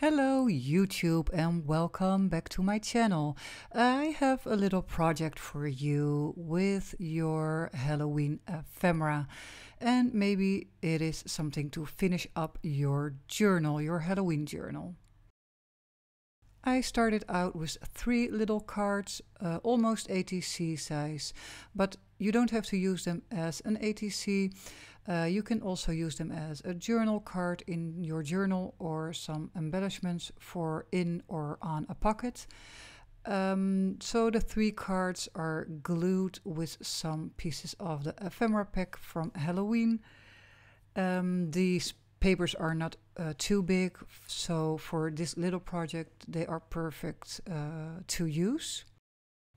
Hello YouTube and welcome back to my channel. I have a little project for you with your Halloween ephemera, and maybe it is something to finish up your journal, your Halloween journal. I started out with 3 little cards, almost ATC size, but you don't have to use them as an ATC. You can also use them as a journal card in your journal or some embellishments for in or on a pocket. So the 3 cards are glued with some pieces of the ephemera pack from Halloween. These papers are not too big, so for this little project they are perfect to use.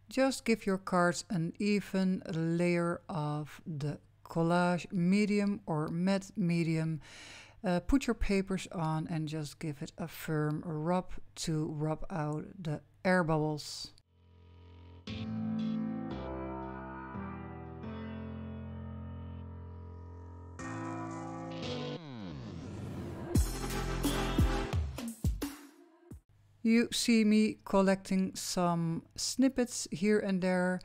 Just give your cards an even layer of the collage medium or matte medium. Put your papers on and just give it a firm rub to rub out the air bubbles. You see me collecting some snippets here and there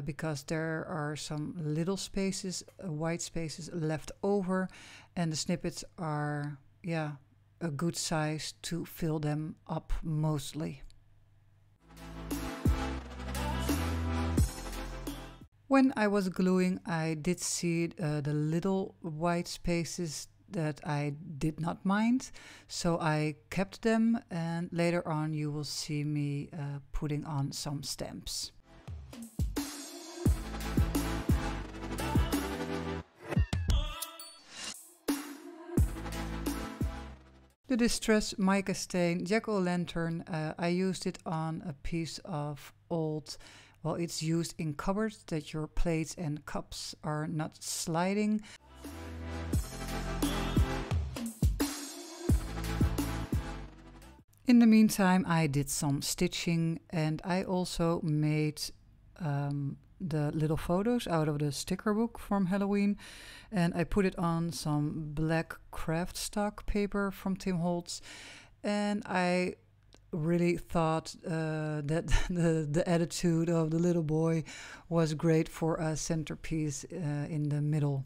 because there are some little spaces, white spaces left over, and the snippets are, a good size to fill them up mostly. When I was gluing, I did see the little white spaces that I did not mind, so I kept them, and later on you will see me putting on some stamps. The Distress Mica Stain Jack-o'-lantern, I used it on a piece of old, well, it's used in cupboards that your plates and cups are not sliding. In the meantime, I did some stitching, and I also made the little photos out of the sticker book from Halloween, and I put it on some black craft stock paper from Tim Holtz, and I really thought that the attitude of the little boy was great for a centerpiece in the middle.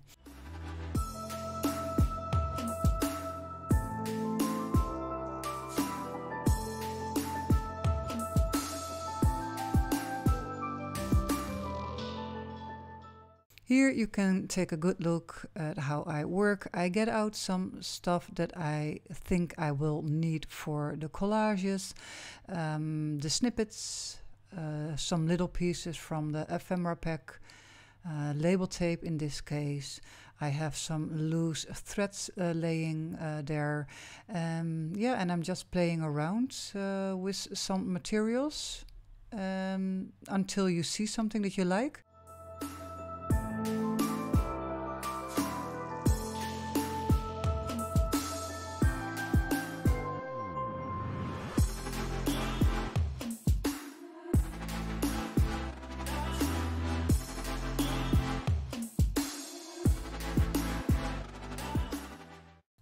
Here you can take a good look at how I work. I get out some stuff that I think I will need for the collages, the snippets, some little pieces from the ephemera pack, label tape in this case. I have some loose threads laying there. And I'm just playing around with some materials until you see something that you like.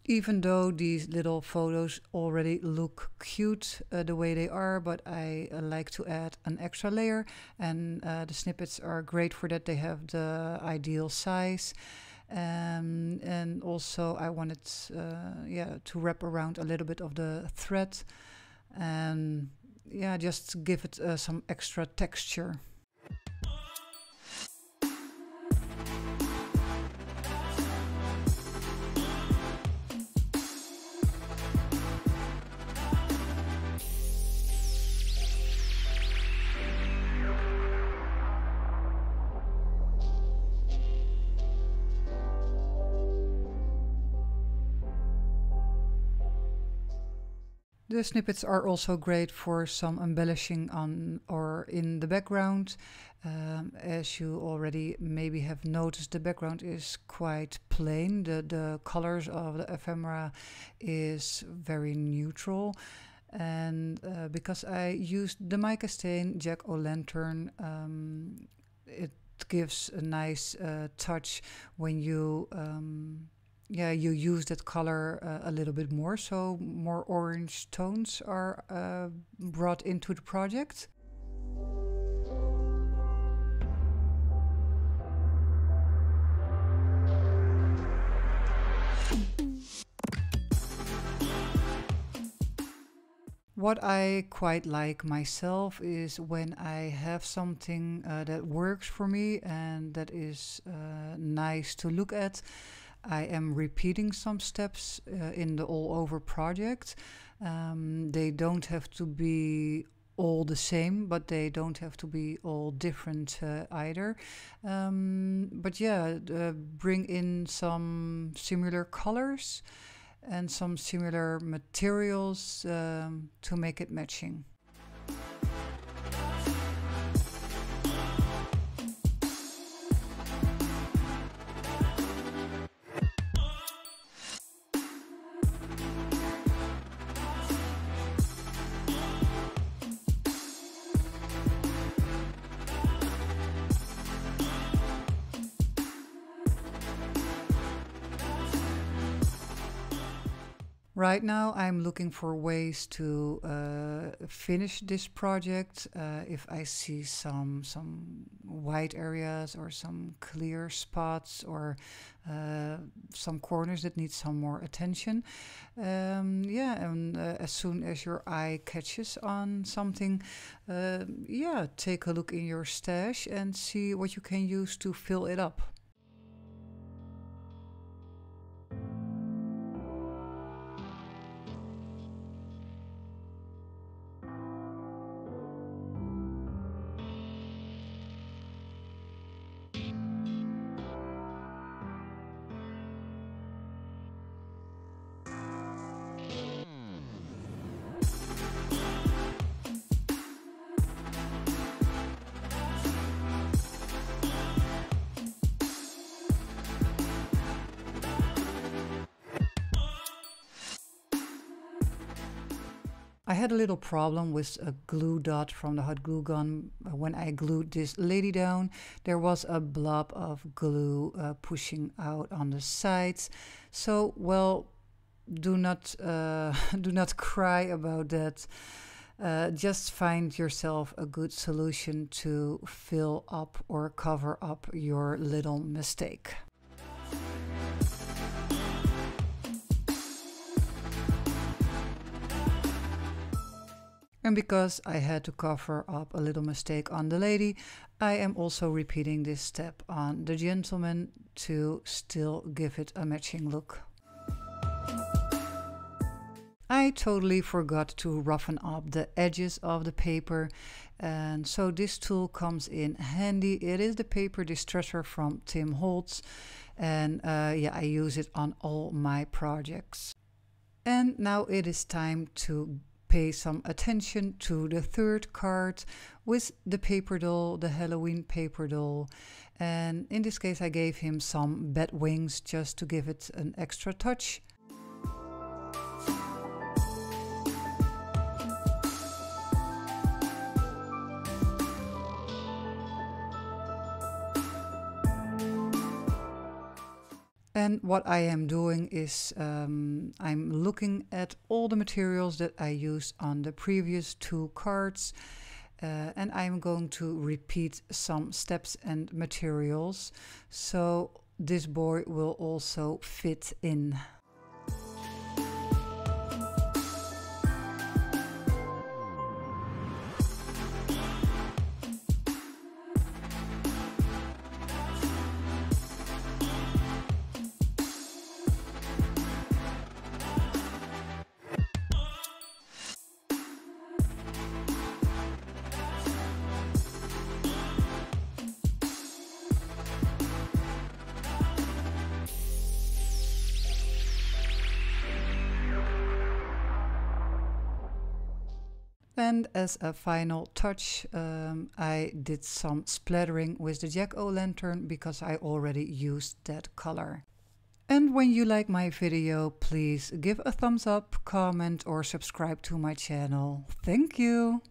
Even though these little photos already look cute the way they are, but I like to add an extra layer, and the snippets are great for that. They have the ideal size, and also I wanted to wrap around a little bit of the thread, and just give it some extra texture. The snippets are also great for some embellishing on or in the background. As you already maybe have noticed, the background is quite plain. The colors of the ephemera is very neutral. And because I used the Mica Stain Jack-o'-lantern, it gives a nice touch when you yeah, you use that color a little bit more, so more orange tones are brought into the project. What I quite like myself is when I have something that works for me and that is nice to look at. I am repeating some steps in the all over project. They don't have to be all the same, but they don't have to be all different either. But yeah, bring in some similar colors and some similar materials to make it matching. Right now I'm looking for ways to finish this project. If I see some white areas or some clear spots or some corners that need some more attention. Yeah, and as soon as your eye catches on something, yeah, take a look in your stash and see what you can use to fill it up. I had a little problem with a glue dot from the hot glue gun. When I glued this lady down, there was a blob of glue pushing out on the sides. So, well, do not cry about that. Just find yourself a good solution to fill up or cover up your little mistake. And because I had to cover up a little mistake on the lady, I am also repeating this step on the gentleman to still give it a matching look. I totally forgot to roughen up the edges of the paper, and so this tool comes in handy. It is the paper distresser from Tim Holtz, and yeah, I use it on all my projects. And now it is time to pay some attention to the third card with the paper doll, the Halloween paper doll. And in this case I gave him some bat wings just to give it an extra touch. And what I am doing is I'm looking at all the materials that I used on the previous two cards, and I'm going to repeat some steps and materials so this boy will also fit in. And as a final touch, I did some splattering with the jack-o'-lantern because I already used that color. And when you like my video, please give a thumbs up, comment or subscribe to my channel. Thank you!